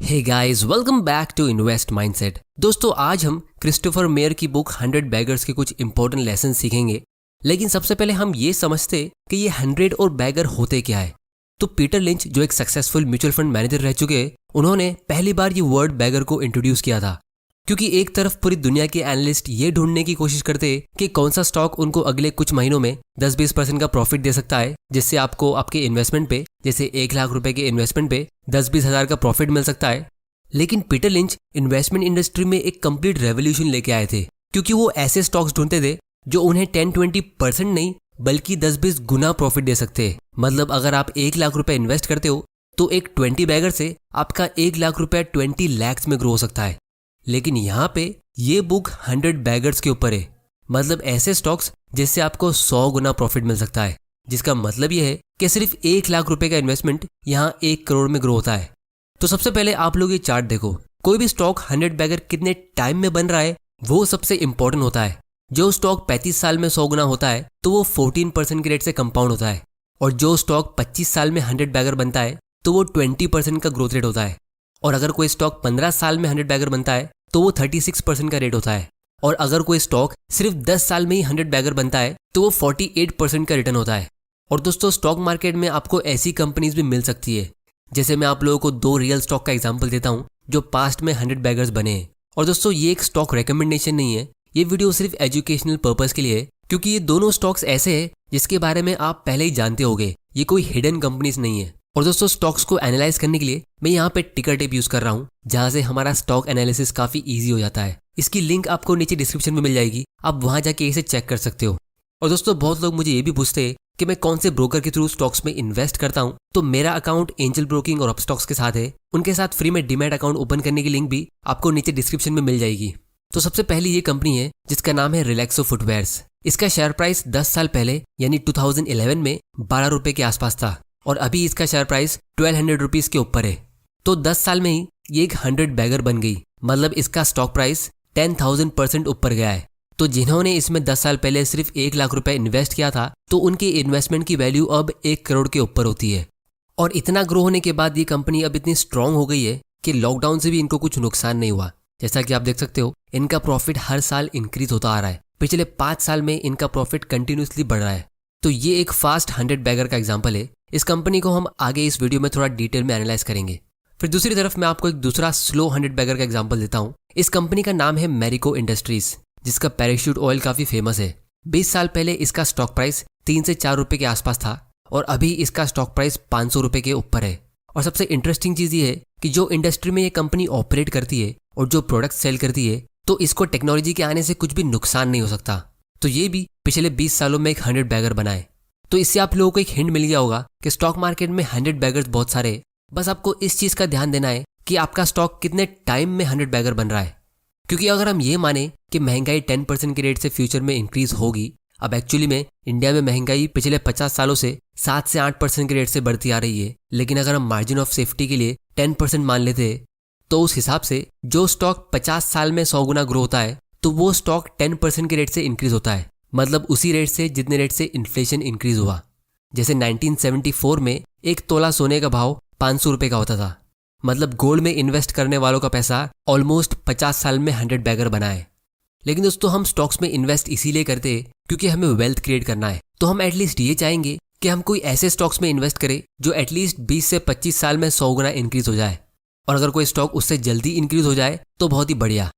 Hey guys, welcome back to invest mindset. दोस्तों, आज हम क्रिस्टोफर मेयर की बुक 100 बैगर्स के कुछ इंपॉर्टेंट लेसन सीखेंगे। लेकिन सबसे पहले हम ये समझते कि ये 100 और बैगर होते क्या है। तो पीटर लिंच, जो एक सक्सेसफुल म्यूचुअल फंड मैनेजर रह चुके हैं, उन्होंने पहली बार ये वर्ड बैगर को इंट्रोड्यूस किया था। क्योंकि एक तरफ पूरी दुनिया के एनालिस्ट ये ढूंढने की कोशिश करते हैं कि कौन सा स्टॉक उनको अगले कुछ महीनों में 10-20% का प्रॉफिट दे सकता है, जिससे आपको आपके इन्वेस्टमेंट पे, जैसे 1 लाख रुपए के इन्वेस्टमेंट पे 10-20 हज़ार का प्रॉफिट मिल सकता है। लेकिन पीटर लिंच इन्वेस्टमेंट इंडस्ट्री में एक कंप्लीट रेवोल्यूशन लेके आए थे, क्योंकि वो ऐसे स्टॉक्स ढूंढते थे जो उन्हें 10-20% नहीं बल्कि 10-20 गुना प्रॉफिट दे सकते हैं। मतलब अगर आप 1 लाख रुपए इन्वेस्ट करते हो तो एक 20 बैगर से आपका 1 लाख रुपए 20 लाख में ग्रो हो सकता है। लेकिन यहाँ पे ये बुक 100 बैगर्स के ऊपर है, मतलब ऐसे स्टॉक्स जिससे आपको 100 गुना प्रॉफिट मिल सकता है। जिसका मतलब ये है कि सिर्फ 1 लाख रुपए का इन्वेस्टमेंट यहाँ 1 करोड़ में ग्रो होता है। तो सबसे पहले आप लोग ये चार्ट देखो। कोई भी स्टॉक 100 बैगर कितने टाइम में बन रहा है वो सबसे इंपॉर्टेंट होता है। जो स्टॉक 35 साल में 100 गुना होता है तो वो 14% के रेट से कंपाउंड होता है, और जो स्टॉक 25 साल में 100 बैगर बनता है तो वो 20% का ग्रोथ रेट होता है। और अगर कोई स्टॉक 15 साल में 100 बैगर बनता है तो वो 36% का रेट होता है। और अगर कोई स्टॉक सिर्फ 10 साल में ही 100 बैगर बनता है तो वो 48% का रिटर्न होता है। और दोस्तों, स्टॉक मार्केट में आपको ऐसी कंपनीज भी मिल सकती है। जैसे मैं आप लोगों को 2 रियल स्टॉक का एग्जांपल देता हूं जो पास्ट में 100 बैगर्स बने हैं। और दोस्तों, ये एक स्टॉक रिकमेंडेशन नहीं है, ये वीडियो सिर्फ एजुकेशनल पर्पस के लिए है, क्योंकि ये दोनों स्टॉक्स ऐसे हैं जिसके बारे में आप पहले ही जानते होंगे। ये कोई हिडन कंपनीज नहीं है। और दोस्तों, स्टॉक्स को एनालाइज करने के लिए मैं यहाँ पे टिकर टेप यूज कर रहा हूँ, जहाँ से हमारा स्टॉक एनालिसिस काफी ईजी हो जाता है। इसकी लिंक आपको नीचे डिस्क्रिप्शन में मिल जाएगी, आप वहां जाके इसे चेक कर सकते हो। और दोस्तों, बहुत लोग मुझे ये भी पूछते हैं कि मैं कौन से ब्रोकर के थ्रू स्टॉक्स में इन्वेस्ट करता हूं। तो मेरा अकाउंट एंजल ब्रोकिंग और अपस्टॉक्स के साथ है। उनके साथ फ्री में डीमैट अकाउंट ओपन करने की लिंक भी आपको नीचे डिस्क्रिप्शन में मिल जाएगी। तो सबसे पहली ये कंपनी है जिसका नाम है रिलैक्सो फुटवेयर्स। इसका शेयर प्राइस 10 साल पहले यानी 2011 में 12 रुपए के आसपास था, और अभी इसका शेयर प्राइस 1200 रुपीज के ऊपर है। तो 10 साल में ही ये एक 100 बैगर बन गई, मतलब इसका स्टॉक प्राइस 10,000% ऊपर गया है। तो जिन्होंने इसमें 10 साल पहले सिर्फ 1 लाख रुपए इन्वेस्ट किया था तो उनके इन्वेस्टमेंट की वैल्यू अब 1 करोड़ के ऊपर होती है। और इतना ग्रो होने के बाद ये कंपनी अब इतनी स्ट्रांग हो गई है कि लॉकडाउन से भी इनको कुछ नुकसान नहीं हुआ। जैसा कि आप देख सकते हो, इनका प्रॉफिट हर साल इंक्रीज होता आ रहा है। पिछले 5 साल में इनका प्रॉफिट कंटिन्यूसली बढ़ रहा है। तो ये एक फास्ट 100 बैगर का एग्जाम्पल है। इस कंपनी को हम आगे इस वीडियो में थोड़ा डिटेल में एनालाइज करेंगे। फिर दूसरी तरफ मैं आपको एक दूसरा स्लो 100 बैगर का एग्जाम्पल देता हूँ। इस कंपनी का नाम है मैरिको इंडस्ट्रीज, जिसका पैराशूट ऑयल काफी फेमस है। 20 साल पहले इसका स्टॉक प्राइस 3 से 4 रुपए के आसपास था, और अभी इसका स्टॉक प्राइस 500 रुपए के ऊपर है। और सबसे इंटरेस्टिंग चीज ये है कि जो इंडस्ट्री में ये कंपनी ऑपरेट करती है और जो प्रोडक्ट सेल करती है, तो इसको टेक्नोलॉजी के आने से कुछ भी नुकसान नहीं हो सकता। तो ये भी पिछले 20 सालों में एक 100 बैगर बनाए। तो इससे आप लोगों को एक हिंट मिल गया होगा कि स्टॉक मार्केट में 100 बैगर्स बहुत सारे हैं। बस आपको इस चीज का ध्यान देना है कि आपका स्टॉक कितने टाइम में 100 बैगर बन रहा है। क्योंकि अगर हम ये माने कि महंगाई 10% के रेट से फ्यूचर में इंक्रीज होगी, अब एक्चुअली में इंडिया में महंगाई पिछले 50 सालों से 7 से 8% के रेट से बढ़ती आ रही है। लेकिन अगर हम मार्जिन ऑफ सेफ्टी के लिए 10% मान लेते हैं तो उस हिसाब से जो स्टॉक 50 साल में 100 गुना ग्रो होता है तो वो स्टॉक 10% के रेट से इंक्रीज होता है, मतलब उसी रेट से जितने रेट से इन्फ्लेशन इंक्रीज हुआ। जैसे 1974 में 1 तोला सोने का भाव 500 रुपए का होता था, मतलब गोल्ड में इन्वेस्ट करने वालों का पैसा ऑलमोस्ट 50 साल में 100 बैगर बना है। लेकिन दोस्तों, हम स्टॉक्स में इन्वेस्ट इसीलिए करते हैं क्योंकि हमें वेल्थ क्रिएट करना है। तो हम एटलीस्ट ये चाहेंगे कि हम कोई ऐसे स्टॉक्स में इन्वेस्ट करें जो एटलीस्ट 20 से 25 साल में 100 गुना इंक्रीज हो जाए, और अगर कोई स्टॉक उससे जल्दी इंक्रीज हो जाए तो बहुत ही बढ़िया।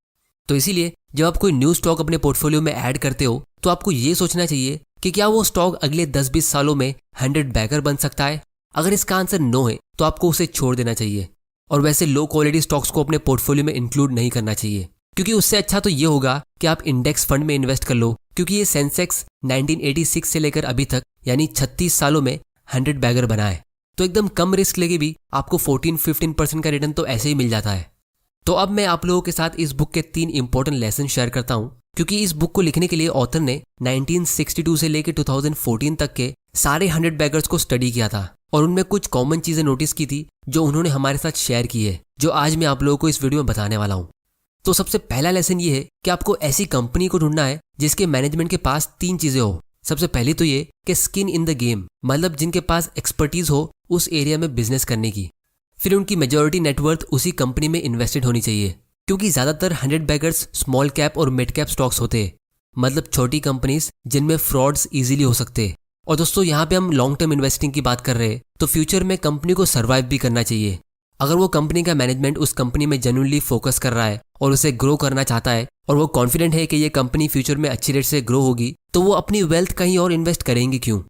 तो इसीलिए जब आप कोई न्यू स्टॉक अपने पोर्टफोलियो में ऐड करते हो तो आपको ये सोचना चाहिए कि क्या वो स्टॉक अगले 10-20 सालों में 100 बैगर बन सकता है। अगर इसका आंसर नो है तो आपको उसे छोड़ देना चाहिए। और वैसे लो क्वालिटी स्टॉक्स को अपने पोर्टफोलियो में इंक्लूड नहीं करना चाहिए, क्योंकि उससे अच्छा तो ये होगा कि आप इंडेक्स फंड में इन्वेस्ट कर लो, क्योंकि ये सेंसेक्स 1986 से लेकर अभी तक यानी 36 सालों में 100 बैगर बना है। तो एकदम कम रिस्क लेके भी आपको 14-15% का रिटर्न तो ऐसे ही मिल जाता है। तो अब मैं आप लोगों के साथ इस बुक के 3 इंपॉर्टेंट लेसन शेयर करता हूँ, क्योंकि इस बुक को लिखने के लिए ऑथर ने 1962 से लेकर 2014 तक के सारे 100 बैगर्स को स्टडी किया था, और उनमें कुछ कॉमन चीजें नोटिस की थी जो उन्होंने हमारे साथ शेयर की है, जो आज मैं आप लोगों को इस वीडियो में बताने वाला हूँ। तो सबसे पहला लेसन ये है कि आपको ऐसी कंपनी को ढूंढना है जिसके मैनेजमेंट के पास 3 चीजें हो। सबसे पहली तो ये कि स्किन इन द गेम, मतलब जिनके पास एक्सपर्टीज हो उस एरिया में बिजनेस करने की। फिर उनकी मेजॉरिटी नेटवर्थ उसी कंपनी में इन्वेस्टेड होनी चाहिए, क्योंकि ज़्यादातर 100 बैगर्स स्मॉल कैप और मिड कैप स्टॉक्स होते हैं, मतलब छोटी कंपनीज जिनमें फ्रॉड्स इजीली हो सकते हैं। और दोस्तों यहाँ पे हम लॉन्ग टर्म इन्वेस्टिंग की बात कर रहे हैं, तो फ्यूचर में कंपनी को सर्वाइव भी करना चाहिए। अगर वो कंपनी का मैनेजमेंट उस कंपनी में जेन्युइनली फोकस कर रहा है और उसे ग्रो करना चाहता है और वो कॉन्फिडेंट है कि ये कंपनी फ्यूचर में अच्छी रेट से ग्रो होगी, तो वो अपनी वेल्थ कहीं और इन्वेस्ट करेंगे क्यों।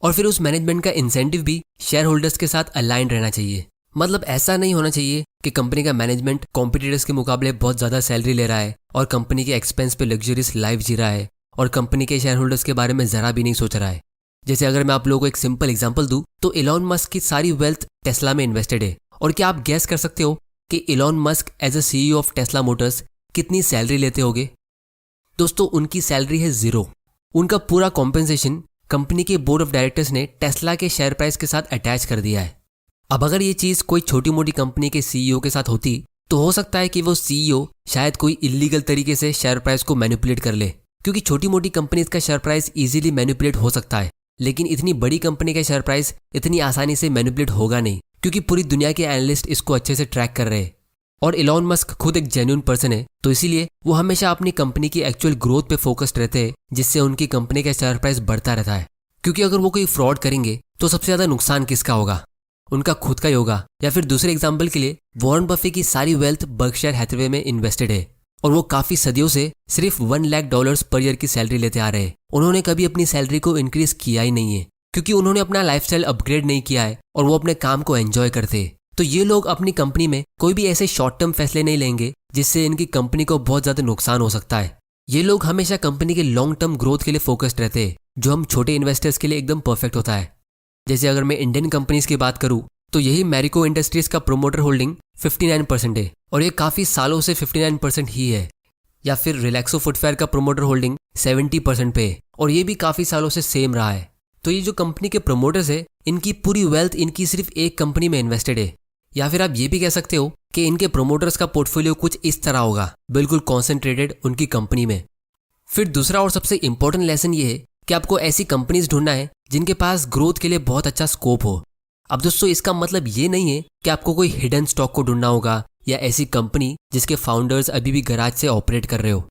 और फिर उस मैनेजमेंट का इंसेंटिव भी शेयर होल्डर्स के साथ अलाइन रहना चाहिए। मतलब ऐसा नहीं होना चाहिए कि कंपनी का मैनेजमेंट कॉम्पिटिटर्स के मुकाबले बहुत ज़्यादा सैलरी ले रहा है और कंपनी के एक्सपेंस पे लग्जरियस लाइफ जी रहा है और कंपनी के शेयर होल्डर्स के बारे में ज़रा भी नहीं सोच रहा है। जैसे अगर मैं आप लोगों को एक सिंपल एग्जांपल दूं, तो इलॉन मस्क की सारी वेल्थ टेस्ला में इन्वेस्टेड है। और क्या आप गैस कर सकते हो कि Elon Musk as a CEO of Tesla Motors कितनी सैलरी लेते होंगे? दोस्तों उनकी सैलरी है 0। उनका पूरा कॉम्पेंसेशन कंपनी के बोर्ड ऑफ डायरेक्टर्स ने टेस्ला के शेयर प्राइस के साथ अटैच कर दिया है। अब अगर ये चीज़ कोई छोटी मोटी कंपनी के CEO के साथ होती तो हो सकता है कि वो CEO शायद कोई इलीगल तरीके से शेयर प्राइस को मैनिपुलेट कर ले, क्योंकि छोटी मोटी कंपनीज का शेयर प्राइस इजीली मैनिपुलेट हो सकता है, लेकिन इतनी बड़ी कंपनी का शेयर प्राइस इतनी आसानी से मैनिपुलेट होगा नहीं, क्योंकि पूरी दुनिया के एनालिस्ट इसको अच्छे से ट्रैक कर रहे हैं। और इलॉन मस्क खुद एक जेन्युइन पर्सन है, तो इसीलिए वो हमेशा अपनी कंपनी की एक्चुअल ग्रोथ पे फोकस्ड रहते हैं, जिससे उनकी कंपनी का शेयर प्राइस बढ़ता रहता है। क्योंकि अगर वो कोई फ्रॉड करेंगे तो सबसे ज़्यादा नुकसान किसका होगा? उनका खुद का ही होगा। या फिर दूसरे एग्जाम्पल के लिए, वॉरेन बफे की सारी वेल्थ बर्कशायर हैथवे में इन्वेस्टेड है और वो काफ़ी सदियों से सिर्फ $1 लाख पर ईयर की सैलरी लेते आ रहे हैं। उन्होंने कभी अपनी सैलरी को इंक्रीज किया ही नहीं है, क्योंकि उन्होंने अपना लाइफस्टाइल अपग्रेड नहीं किया है और वो अपने काम को एंजॉय करते हैं। तो ये लोग अपनी कंपनी में कोई भी ऐसे शॉर्ट टर्म फैसले नहीं लेंगे जिससे इनकी कंपनी को बहुत ज़्यादा नुकसान हो सकता है। ये लोग हमेशा कंपनी के लॉन्ग टर्म ग्रोथ के लिए फोकस्ड रहते हैं, जो हम छोटे इन्वेस्टर्स के लिए एकदम परफेक्ट होता है। जैसे अगर मैं इंडियन कंपनीज की बात करूँ, तो यही मैरिको इंडस्ट्रीज का प्रोमोटर होल्डिंग 59% है और ये काफ़ी सालों से 59% ही है। या फिर रिलैक्सो फुटवेयर का प्रोमोटर होल्डिंग 70% पे है और ये भी काफ़ी सालों से सेम रहा है। तो ये जो कंपनी के प्रोमोटर्स है, इनकी पूरी वेल्थ इनकी सिर्फ एक कंपनी में इन्वेस्टेड है। या फिर आप ये भी कह सकते हो कि इनके प्रोमोटर्स का पोर्टफोलियो कुछ इस तरह होगा, बिल्कुल कॉन्सेंट्रेटेड उनकी कंपनी में। फिर दूसरा और सबसे इंपॉर्टेंट लेसन ये है कि आपको ऐसी कंपनीज ढूंढना है जिनके पास ग्रोथ के लिए बहुत अच्छा स्कोप हो। अब दोस्तों इसका मतलब ये नहीं है कि आपको कोई हिडन स्टॉक को ढूंढना होगा या ऐसी कंपनी जिसके फाउंडर्स अभी भी गैराज से ऑपरेट कर रहे हो।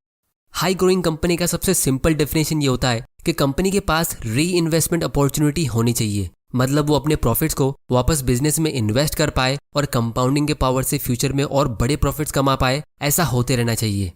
हाई ग्रोइंग कंपनी का सबसे सिंपल डेफिनेशन ये होता है कि कंपनी के पास री इन्वेस्टमेंट अपॉर्चुनिटी होनी चाहिए, मतलब वो अपने प्रॉफिट्स को वापस बिजनेस में इन्वेस्ट कर पाए और कंपाउंडिंग के पावर से फ्यूचर में और बड़े प्रॉफिट्स कमा पाए, ऐसा होते रहना चाहिए।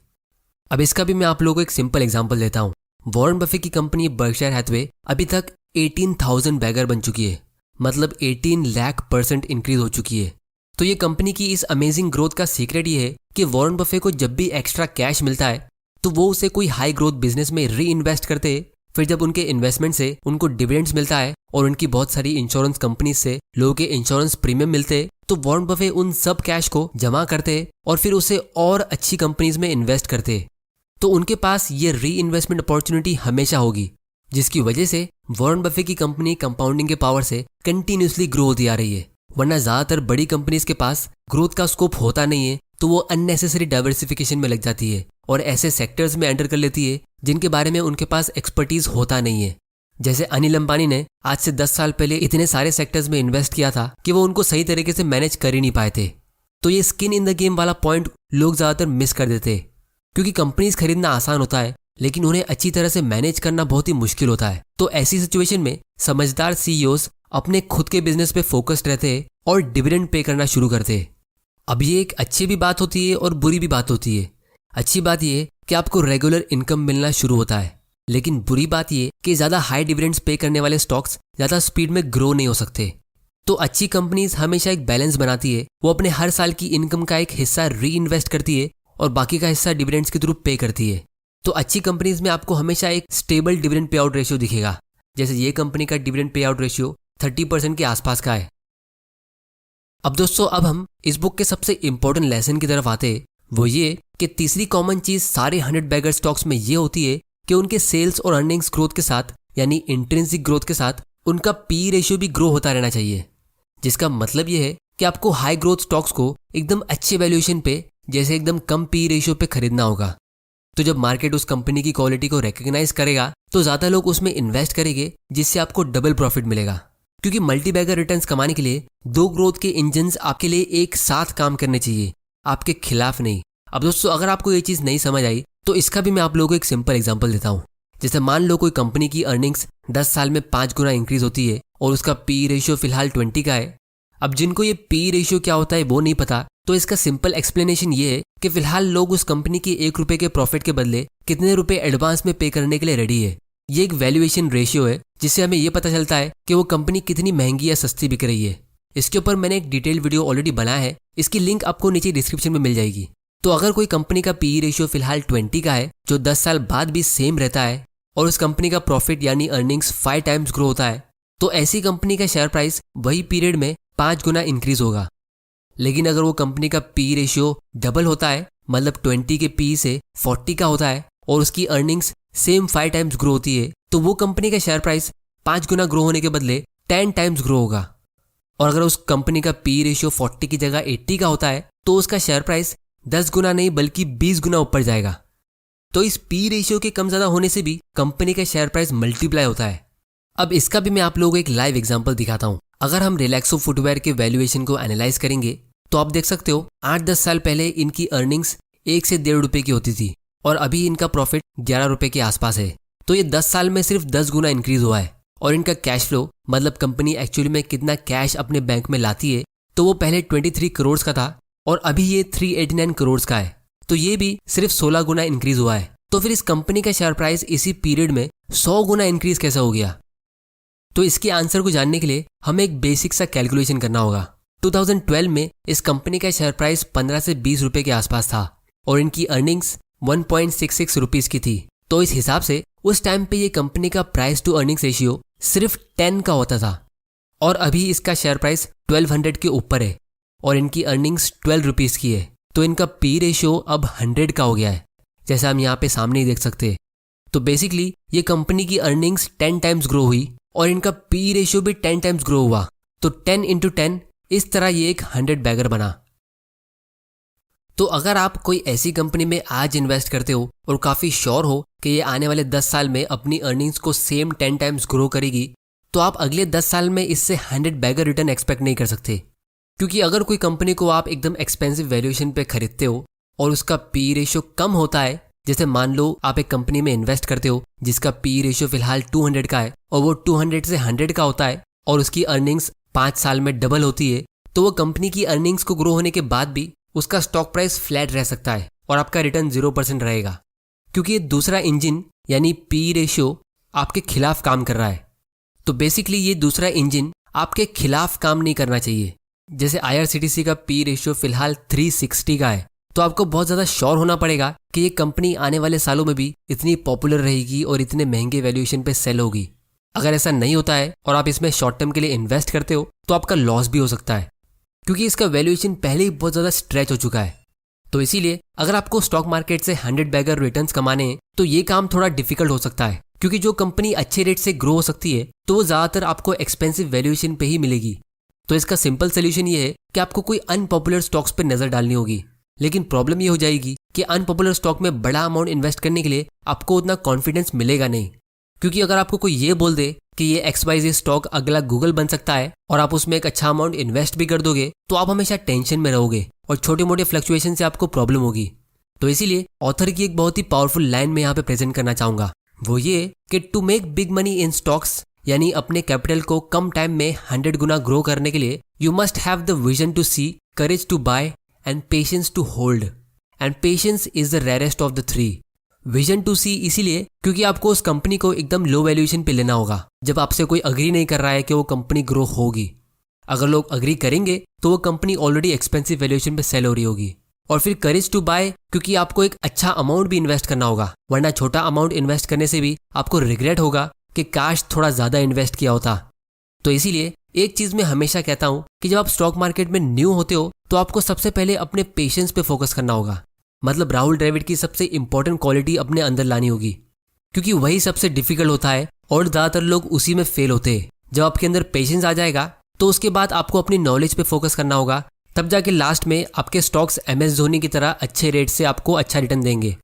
अब इसका भी मैं आप लोगों को एक सिंपल एग्जांपल देता हूँ। वॉरेन बफे की कंपनी बर्कशायर हैथवे अभी तक 18,000 बैगर बन चुकी है, मतलब 18 लाख% इंक्रीज हो चुकी है। तो ये कंपनी की इस अमेजिंग ग्रोथ का सीक्रेट ये है कि वॉरेन बफे को जब भी एक्स्ट्रा कैश मिलता है तो वो उसे कोई हाई ग्रोथ बिजनेस में री इन्वेस्ट करते हैं। फिर जब उनके इन्वेस्टमेंट से उनको डिविडेंड्स मिलता है और उनकी बहुत सारी इंश्योरेंस कंपनी से लोगों के इंश्योरेंस प्रीमियम मिलते हैं, तो वॉरेन बफे उन सब कैश को जमा करते हैं और फिर उसे और अच्छी कंपनीज में इन्वेस्ट करते हैं। तो उनके पास ये री इन्वेस्टमेंट अपॉर्चुनिटी हमेशा होगी, जिसकी वजह से वॉरेन बफे की कंपनी कंपाउंडिंग के पावर से कंटिन्यूसली ग्रो होती आ रही है। वरना ज़्यादातर बड़ी कंपनीज के पास ग्रोथ का स्कोप होता नहीं है, तो वो अननेसेसरी डाइवर्सिफिकेशन में लग जाती है और ऐसे सेक्टर्स में एंटर कर लेती है जिनके बारे में उनके पास एक्सपर्टीज होता नहीं है। जैसे अनिल अंबानी ने आज से 10 साल पहले इतने सारे सेक्टर्स में इन्वेस्ट किया था कि वो उनको सही तरीके से मैनेज कर ही नहीं पाए थे। तो ये स्किन इन द गेम वाला पॉइंट लोग ज़्यादातर मिस कर देते हैं, क्योंकि कंपनीज खरीदना आसान होता है लेकिन उन्हें अच्छी तरह से मैनेज करना बहुत ही मुश्किल होता है। तो ऐसी सिचुएशन में समझदार CEOs अपने खुद के बिजनेस पे फोकस्ड रहते हैं और डिविडेंड पे करना शुरू करते हैं। अब ये एक अच्छी भी बात होती है और बुरी भी बात होती है। अच्छी बात ये कि आपको रेगुलर इनकम मिलना शुरू होता है, लेकिन बुरी बात ये कि ज़्यादा हाई डिविडेंड्स पे करने वाले स्टॉक्स ज़्यादा स्पीड में ग्रो नहीं हो सकते। तो अच्छी कंपनीज हमेशा एक बैलेंस बनाती है, वो अपने हर साल की इनकम का एक हिस्सा री इन्वेस्ट करती है और बाकी का हिस्सा डिविडेंड्स के थ्रू पे करती है। तो अच्छी कंपनीज में आपको हमेशा एक stable dividend pay out ratio दिखेगा। जैसे ये कंपनी का डिविडेंड पे आउट रेशियो 30% के आसपास का है। अब दोस्तों अब हम इस बुक के सबसे इंपॉर्टेंट लेसन की तरफ आते हैं, वो ये कि तीसरी कॉमन चीज सारे 100 बैगर स्टॉक्स में ये होती है कि उनके सेल्स और अर्निंग्स ग्रोथ के साथ, यानी इंट्रिंसिक ग्रोथ के साथ, उनका पी रेशियो भी ग्रो होता रहना चाहिए। जिसका मतलब ये है कि आपको हाई ग्रोथ स्टॉक्स को एकदम अच्छे वैल्यूएशन पे, जैसे एकदम कम पी रेशियो पे खरीदना होगा। तो जब मार्केट उस कंपनी की क्वालिटी को रिकॉग्नाइज करेगा तो ज़्यादा लोग उसमें इन्वेस्ट करेंगे, जिससे आपको डबल प्रॉफिट मिलेगा। क्योंकि मल्टी बैगर रिटर्न्स कमाने के लिए दो ग्रोथ के इंजन्स आपके लिए एक साथ काम करने चाहिए, आपके खिलाफ नहीं। अब दोस्तों अगर आपको ये चीज़ नहीं समझ आई तो इसका भी मैं आप लोगों को एक सिंपल एग्जांपल देता हूँ। जैसे मान लो कोई कंपनी की अर्निंग्स 10 साल में 5 गुना इंक्रीज होती है और उसका पी रेशियो फिलहाल 20 का है। अब जिनको ये पी रेशियो क्या होता है वो नहीं पता, तो इसका सिंपल एक्सप्लेनेशन ये है कि फिलहाल लोग उस कंपनी की 1 रुपए के प्रॉफिट के बदले कितने रुपए एडवांस में पे करने के लिए रेडी है। ये एक वैल्यूएशन रेशियो है जिससे हमें ये पता चलता है कि वो कंपनी कितनी महंगी या सस्ती बिक रही है। इसके ऊपर मैंने एक डिटेल्ड वीडियो ऑलरेडी बनाया है, इसकी लिंक आपको नीचे डिस्क्रिप्शन में मिल जाएगी। तो अगर कोई कंपनी का पी रेशियो फिलहाल 20 का है जो 10 साल बाद भी सेम रहता है और उस कंपनी का प्रॉफिट यानी अर्निंग्स 5 टाइम्स ग्रो होता है, तो ऐसी कंपनी का शेयर प्राइस वही पीरियड में 5 गुना इंक्रीज होगा। लेकिन अगर वो कंपनी का पी रेशियो डबल होता है, मतलब 20 के पी से 40 का होता है और उसकी अर्निंग्स सेम 5 टाइम्स ग्रो होती है, तो वो कंपनी का शेयर प्राइस 5 गुना ग्रो होने के बदले 10 टाइम्स ग्रो होगा। और अगर उस कंपनी का पी रेशियो 40 की जगह 80 का होता है तो उसका शेयर प्राइस 10 गुना नहीं बल्कि 20 गुना ऊपर जाएगा। तो इस पी रेशियो के कम ज़्यादा होने से भी कंपनी का शेयर प्राइस मल्टीप्लाई होता है। अब इसका भी मैं आप लोगों को एक लाइव एग्जांपल दिखाता हूँ। अगर हम रिलैक्सो फुटवेयर के वैल्यूएशन को एनालाइज करेंगे तो आप देख सकते हो 8-10 साल पहले इनकी अर्निंग्स 1 से 1.5 रुपए की होती थी और अभी इनका प्रॉफिट 11 रुपए के आसपास है। तो ये 10 साल में सिर्फ 10 गुना इंक्रीज हुआ है। और इनका कैश फ्लो, मतलब कंपनी एक्चुअली में कितना कैश अपने बैंक में लाती है, तो वो पहले 23 करोड़ का था और अभी ये 389 करोड़ का है। तो ये भी सिर्फ 16 गुना इंक्रीज हुआ है। तो फिर इस कंपनी का शेयर प्राइस इसी पीरियड में 100 गुना इंक्रीज कैसे हो गया? तो इसके आंसर को जानने के लिए हमें एक बेसिक सा कैलकुलेशन करना होगा। 2012 में इस कंपनी का शेयर प्राइस 15 से 20 रुपए के आसपास था और इनकी अर्निंग्स 1.66 रुपीज की थी। तो इस हिसाब से उस टाइम पे ये कंपनी का प्राइस टू अर्निंग्स रेशियो सिर्फ 10 का होता था और अभी इसका शेयर प्राइस 1200 के ऊपर है और इनकी अर्निंग्स 12 रुपीज की है। तो इनका पी रेशियो अब 100 का हो गया है, जैसा हम यहाँ पे सामने ही देख सकते हैं। तो बेसिकली ये कंपनी की अर्निंग्स 10 टाइम्स ग्रो हुई और इनका पी रेशियो भी 10 टाइम्स ग्रो हुआ। तो 10 इंटू 10, इस तरह ये एक 100 बैगर बना। तो अगर आप कोई ऐसी कंपनी में आज इन्वेस्ट करते हो और काफ़ी श्योर हो कि ये आने वाले 10 साल में अपनी अर्निंग्स को सेम 10 टाइम्स ग्रो करेगी, तो आप अगले 10 साल में इससे 100 बैगर रिटर्न एक्सपेक्ट नहीं कर सकते। क्योंकि अगर कोई कंपनी को आप एकदम एक्सपेंसिव वैल्यूएशन पे खरीदते हो और उसका पी रेशियो कम होता है, जैसे मान लो आप एक कंपनी में इन्वेस्ट करते हो जिसका पी रेशियो फिलहाल 200 का है और वो 200 से 100 का होता है और उसकी अर्निंग्स 5 साल में डबल होती है, तो वो कंपनी की अर्निंग्स को ग्रो होने के बाद भी उसका स्टॉक प्राइस फ्लैट रह सकता है और आपका रिटर्न 0% रहेगा। क्योंकि ये दूसरा इंजन यानी पी रेशियो आपके खिलाफ काम कर रहा है। तो बेसिकली ये दूसरा इंजन आपके खिलाफ काम नहीं करना चाहिए। जैसे IRCTC का पी रेशियो फिलहाल 360 का है, तो आपको बहुत ज़्यादा श्योर होना पड़ेगा कि ये कंपनी आने वाले सालों में भी इतनी पॉपुलर रहेगी और इतने महंगे वैल्यूएशन पे सेल होगी। अगर ऐसा नहीं होता है और आप इसमें शॉर्ट टर्म के लिए इन्वेस्ट करते हो तो आपका लॉस भी हो सकता है, क्योंकि इसका वैल्यूएशन पहले ही बहुत ज़्यादा स्ट्रेच हो चुका है। तो इसीलिए अगर आपको स्टॉक मार्केट से 100 बैगर रिटर्न्स कमाने हैं तो ये काम थोड़ा डिफिकल्ट हो सकता है, क्योंकि जो कंपनी अच्छे रेट से ग्रो हो सकती है तो वो ज़्यादातर आपको एक्सपेंसिव वैल्यूएशन पे ही मिलेगी। तो इसका सिंपल सोल्यूशन ये है कि आपको कोई अनपॉपुलर स्टॉक्स पर नजर डालनी होगी। लेकिन प्रॉब्लम ये हो जाएगी कि अनपॉपुलर स्टॉक में बड़ा अमाउंट इन्वेस्ट करने के लिए आपको उतना कॉन्फिडेंस मिलेगा नहीं, क्योंकि अगर आपको कोई ये बोल दे कि ये XYZ स्टॉक अगला गूगल बन सकता है और आप उसमें एक अच्छा अमाउंट इन्वेस्ट भी कर दोगे, तो आप हमेशा टेंशन में रहोगे और छोटे मोटे फ्लक्चुएशन से आपको प्रॉब्लम होगी। तो इसीलिए ऑथर की एक बहुत ही पावरफुल लाइन में यहाँ पे प्रेजेंट करना चाहूंगा, वो ये कि to make big money in stocks, यानी अपने कैपिटल को कम टाइम में 100 गुना ग्रो करने के लिए you must have the vision to see, courage to buy and patience to hold, and patience is the rarest of the 3। Vision to see इसीलिए क्योंकि आपको उस कंपनी को एकदम लो वैल्यूएशन पे लेना होगा जब आपसे कोई अग्री नहीं कर रहा है कि वो कंपनी ग्रो होगी। अगर लोग अग्री करेंगे तो वो कंपनी ऑलरेडी एक्सपेंसिव वैल्यूएशन पे सेल हो रही होगी। और फिर करेज टू बाय, क्योंकि आपको एक अच्छा अमाउंट भी इन्वेस्ट करना होगा, वरना छोटा अमाउंट इन्वेस्ट करने से भी आपको रिग्रेट होगा कि काश थोड़ा ज्यादा इन्वेस्ट किया होता। तो इसीलिए एक चीज मैं हमेशा कहता हूं कि जब आप स्टॉक मार्केट में न्यू होते हो तो आपको सबसे पहले अपने पेशेंस पे फोकस करना होगा। मतलब राहुल द्रविड़ की सबसे इंपॉर्टेंट क्वालिटी अपने अंदर लानी होगी, क्योंकि वही सबसे डिफिकल्ट होता है और ज्यादातर लोग उसी में फेल होते हैं। जब आपके अंदर पेशेंस आ जाएगा तो उसके बाद आपको अपनी नॉलेज पे फोकस करना होगा, तब जाके लास्ट में आपके स्टॉक्स MS धोनी की तरह अच्छे रेट से आपको अच्छा रिटर्न देंगे।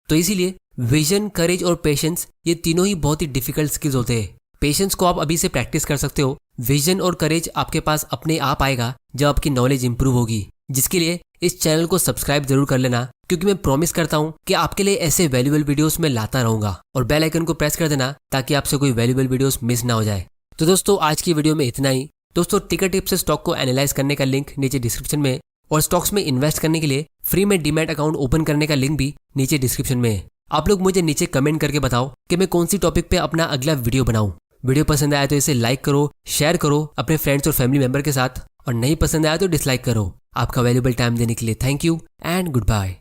तो इसीलिए विजन, करेज और पेशेंस ये तीनों ही बहुत ही डिफिकल्ट स्किल्स होते हैं, पेशेंस को आप अभी से प्रैक्टिस कर सकते हो। विजन और करेज आपके पास अपने आप आएगा जब आपकी नॉलेज इंप्रूव होगी, जिसके लिए इस चैनल को सब्सक्राइब जरूर कर लेना, क्योंकि मैं प्रॉमिस करता हूँ कि आपके लिए ऐसे वैल्यूएबल वीडियोस मैं लाता रहूंगा। और बेल आइकन को प्रेस कर देना ताकि आपसे कोई वैल्यूएबल वीडियोस मिस ना हो जाए। तो दोस्तों आज की वीडियो में इतना ही। दोस्तों टिकर टिप से स्टॉक को एनालाइज करने का लिंक नीचे डिस्क्रिप्शन में, और स्टॉक्स में इन्वेस्ट करने के लिए फ्री में डीमैट अकाउंट ओपन करने का लिंक भी नीचे डिस्क्रिप्शन में है। आप लोग मुझे नीचे कमेंट करके बताओ कि मैं कौन सी टॉपिक पे अपना अगला वीडियो बनाऊं। वीडियो पसंद आया तो इसे लाइक करो, शेयर करो अपने फ्रेंड्स और फैमिली मेंबर के साथ, और नहीं पसंद आया तो डिसलाइक करो। आपका वैल्यूएबल टाइम देने के लिए thank you and good bye.